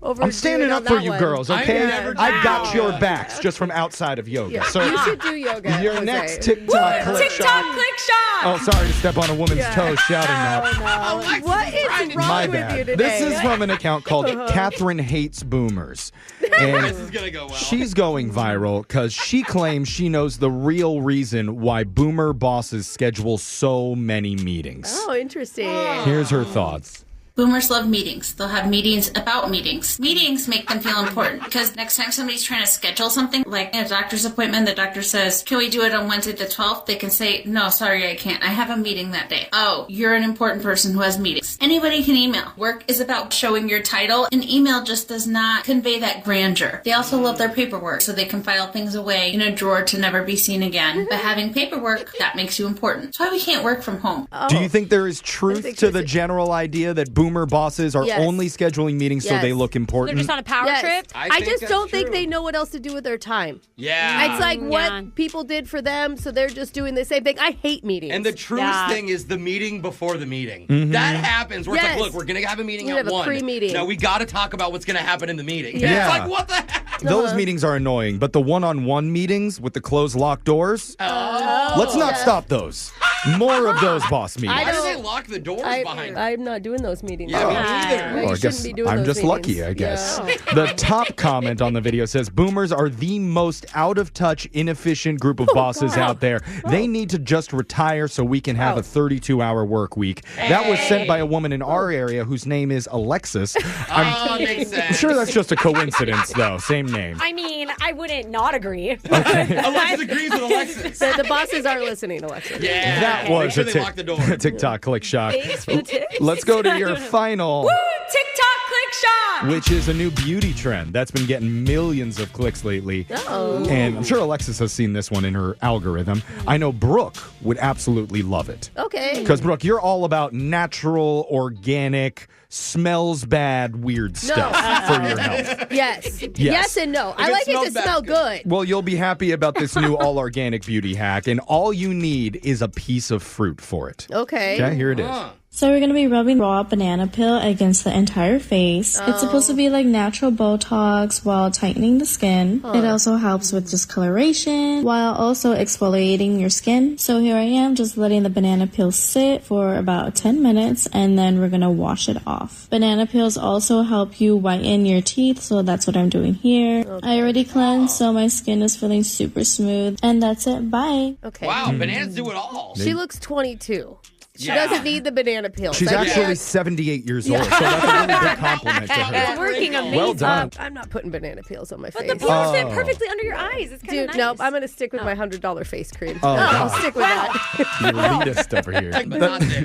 I'm standing up for you girls, okay? I got your backs just from outside of yoga. Yeah. So You should do yoga. your next TikTok Click Shock. TikTok Click Shock! Oh, sorry to step on a woman's toes shouting that. No. What is wrong My with bad. you today? This is from an account called Catherine Hates Boomers. And This is going to go well. she's going viral because she claims she knows the real reason why boomer bosses schedule so many meetings. Oh, interesting. Here's her thoughts. Boomers love meetings. They'll have meetings about meetings. Meetings make them feel important because next time somebody's trying to schedule something, like a doctor's appointment, the doctor says, can we do it on Wednesday the 12th? They can say, no, sorry, I can't. I have a meeting that day. Oh, you're an important person who has meetings. Anybody can email. Work is about showing your title. An email just does not convey that grandeur. They also love their paperwork, so they can file things away in a drawer to never be seen again. But having paperwork, that makes you important. That's why we can't work from home. Do you think there is truth to the general idea that boomer bosses are only scheduling meetings so they look important? They're just on a power trip? I just don't think they know what else to do with their time. Yeah. It's like what people did for them, so they're just doing the same thing. I hate meetings. And the truest thing is the meeting before the meeting. Mm-hmm. That happens where it's like, look, we're going to have a meeting at 1. pre-meeting. Now we got to talk about what's going to happen in the meeting. Yeah. It's like, what the heck? Those meetings are annoying, but the one-on-one meetings with the closed locked doors, let's not stop those. More of those boss meetings. Why do they lock the doors behind I'm not doing those meetings. Yeah, me neither. You I shouldn't guess be doing I'm those just meetings. lucky, I guess. Yeah. The top comment on the video says, boomers are the most out-of-touch, inefficient group of bosses out there. They need to just retire so we can have a 32-hour work week. That was sent by a woman in our area whose name is Alexis. Makes sense. I'm sure that's just a coincidence, though. Same name. I mean, I wouldn't not agree. Alexis agrees with Alexis. The bosses are listening, Alexis. Yeah. That was Make sure a they lock the door. TikTok Click Shock. Thanks for the tips. Let's go to your final, Woo! TikTok Click Shock! which is a new beauty trend that's been getting millions of clicks lately. Oh. And I'm sure Alexis has seen this one in her algorithm. I know Brooke would absolutely love it. Okay. Because, Brooke, you're all about natural, organic, smells bad, weird stuff for your health. Yes. Yes and no. I like it to smell good. Well, you'll be happy about this new all-organic beauty hack, and all you need is a piece of fruit for it. Okay. Okay, here it is. So we're going to be rubbing raw banana peel against the entire face. It's supposed to be like natural Botox while tightening the skin. It also helps with discoloration while also exfoliating your skin. So here I am just letting the banana peel sit for about 10 minutes and then we're going to wash it off. Banana peels also help you whiten your teeth, so that's what I'm doing here. I already cleansed, so my skin is feeling super smooth. And that's it. Bye. Okay. Wow, bananas do it all. She looks 22. She doesn't need the banana peel. She's actually 78 years old, so that's a really big compliment to her. It's working amazing. Well done. I'm not putting banana peels on my face. But the peels fit perfectly under your eyes. It's kind of nice. Nope, I'm going to stick with my $100 face cream. I'll stick with that. Elitist over here.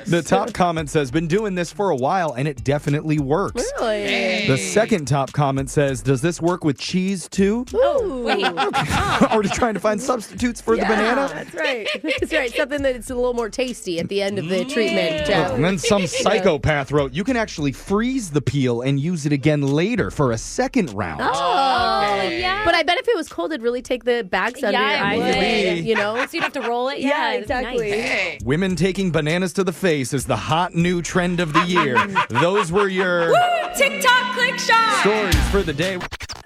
The top comment says, been doing this for a while, and it definitely works. Really? Hey. The second top comment says, does this work with cheese too? Ooh. Wait. Already trying to find substitutes for the banana? That's right. That's right. Something that's a little more tasty at the end of the treatment, Jeff. And then some psychopath wrote, you can actually freeze the peel and use it again later for a second round. Yeah. But I bet if it was cold, it'd really take the bags under your eyes. You know? So you'd have to roll it? Yeah, exactly. Nice. Women taking bananas to the face is the hot new trend of the year. Those were your Tik Tok Click Shock stories for the day.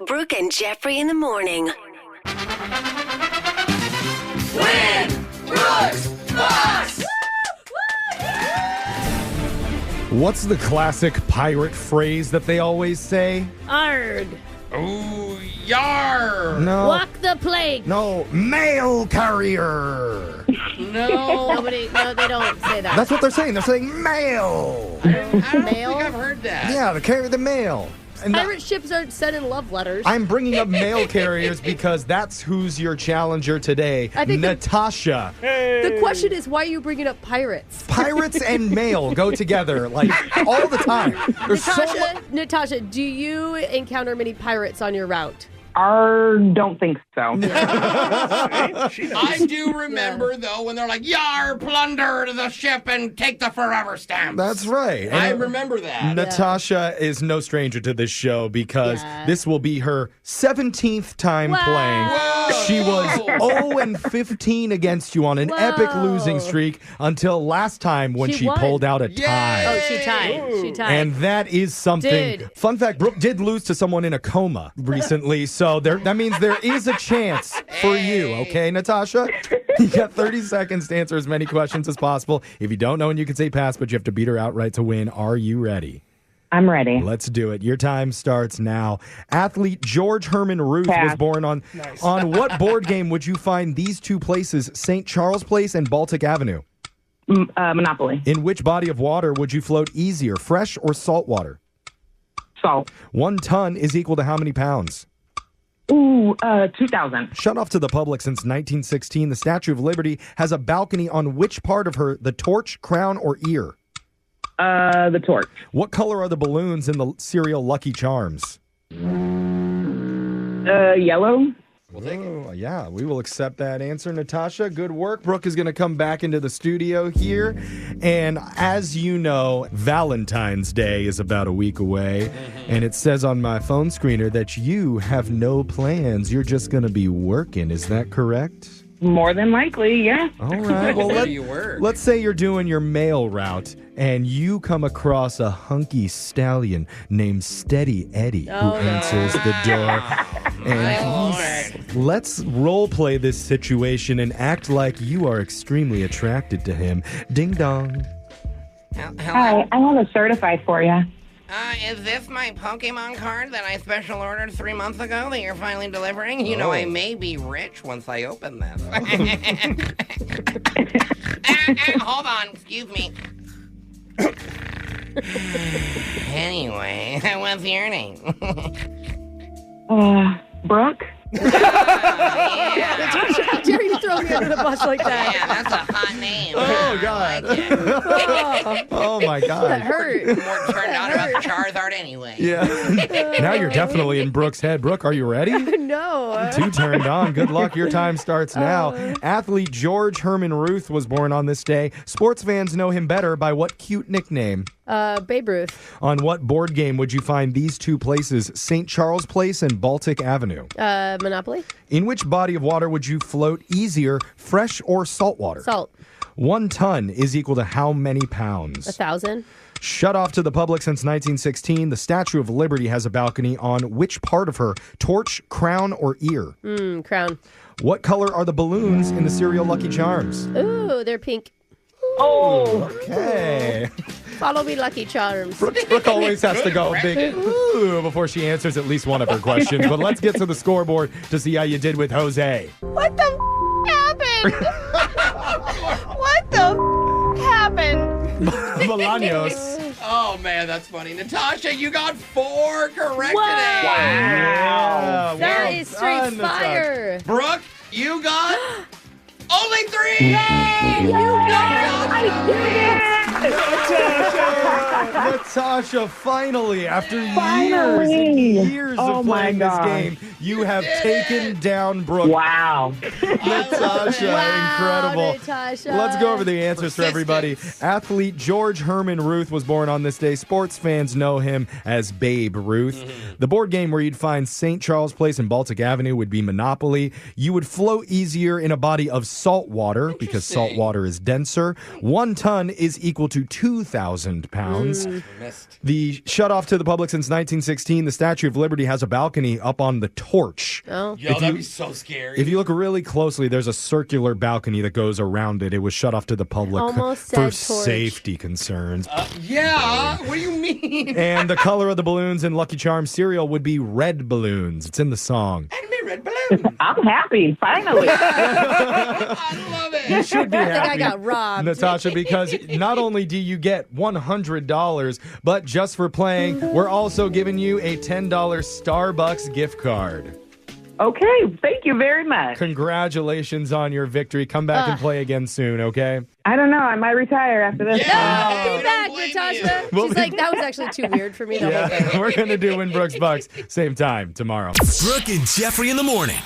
Brooke and Jeffrey in the morning. Win! Brooks! Box! What's the classic pirate phrase that they always say? Arg. Ooh, yar! No. Walk the plank. No, mail carrier. No. No, they don't say that. That's what they're saying. They're saying mail. I don't think I've heard that. Yeah, they carry the mail. And Pirate ships aren't sending love letters. I'm bringing up mail carriers because that's who's your challenger today, Natasha. The question is, why are you bringing up pirates? Pirates and mail go together, like, all the time. There's Natasha, do you encounter many pirates on your route? Don't think so. I do remember, though, when they're like, yar, plunder the ship and take the forever stamps. That's right. I remember that. Natasha is no stranger to this show because this will be her 17th time playing. Whoa. She was 0-15 against you on an epic losing streak until last time when she pulled out a tie. Oh, she tied. She tied. And that is something. Dude. Fun fact, Brooke did lose to someone in a coma recently, so that means there is a chance for you, okay, Natasha? You got 30 seconds to answer as many questions as possible. If you don't know, and you can say pass, but you have to beat her outright to win. Are you ready? I'm ready. Let's do it. Your time starts now. Athlete George Herman Ruth was born on what board game would you find these two places, St. Charles Place and Baltic Avenue? Monopoly. In which body of water would you float easier, fresh or salt water? Salt. 1 ton is equal to how many pounds? 2,000. Shut off to the public since 1916, the Statue of Liberty has a balcony on which part of her, the torch, crown, or ear? The torch. What color are the balloons in the cereal Lucky Charms? Yellow. Oh, yeah, we will accept that answer, Natasha. Good work. Brooke is going to come back into the studio here. And as you know, Valentine's Day is about a week away. And it says on my phone screener that you have no plans. You're just going to be working. Is that correct? More than likely, yeah. All right. Well, let's say you're doing your mail route and you come across a hunky stallion named Steady Eddie who answers the door. And let's role play this situation and act like you are extremely attracted to him. Ding dong. Hi, I want to certify for you. Is this my Pokemon card that I special ordered 3 months ago that you're finally delivering? You know, I may be rich once I open this. Hold on, excuse me. Anyway, what's your name? Brooke? Natasha, how dare you throw me under the bus like that? Yeah, that's a hot name. Oh, God. Oh, my God. That hurt. More turned on about the Charizard anyway. Yeah. Now you're definitely in Brooke's head. Brooke, are you ready? No. 2 turned on. Good luck. Your time starts now. Athlete George Herman Ruth was born on this day. Sports fans know him better by what cute nickname? Babe Ruth. On what board game would you find these two places, St. Charles Place and Baltic Avenue? Monopoly. In which body of water would you float easier, fresh or salt water? Salt. 1 ton is equal to how many pounds? 1,000. Shut off to the public since 1916, the Statue of Liberty has a balcony on which part of her? Torch, crown, or ear? Crown. What color are the balloons in the cereal Lucky Charms? Ooh, they're pink. Oh. Okay. Follow me, Lucky Charms. Brooke always has to go big ooh before she answers at least one of her questions. But let's get to the scoreboard to see how you did with Jose. What the happened? What the happened? Bolaños. Oh, man, that's funny. Natasha, you got 4 correct today. Wow. That is straight fire. Brooke, you got only 3. Yay! You got Natasha, finally, after years and years of playing this game, you have taken down Brooke. Wow. Natasha, incredible. Natasha. Let's go over the answers for everybody. Athlete George Herman Ruth was born on this day. Sports fans know him as Babe Ruth. The board game where you'd find St. Charles Place and Baltic Avenue would be Monopoly. You would float easier in a body of salt water because salt water is denser. 1 ton is equal to 2,000 pounds. The shut off to the public since 1916, the Statue of Liberty has a balcony up on the torch. Oh. Yo, that'd be so scary. If you look really closely, there's a circular balcony that goes around it. It was shut off to the public Almost for said torch. safety concerns. Yeah, what do you mean? And the color of the balloons in Lucky Charms cereal would be red balloons. It's in the song. Red balloon. I'm happy, finally. I love it. You should be I think I happy, got robbed. Natasha, because not only do you get $100, but just for playing, we're also giving you a $10 Starbucks gift card. Okay, thank you very much. Congratulations on your victory. Come back and play again soon, okay? I don't know. I might retire after this. Be back, Natasha. She's like, that was actually too weird for me to hold it. We're going to do Win Brooks Bucks same time tomorrow. Brooke and Jeffrey in the morning.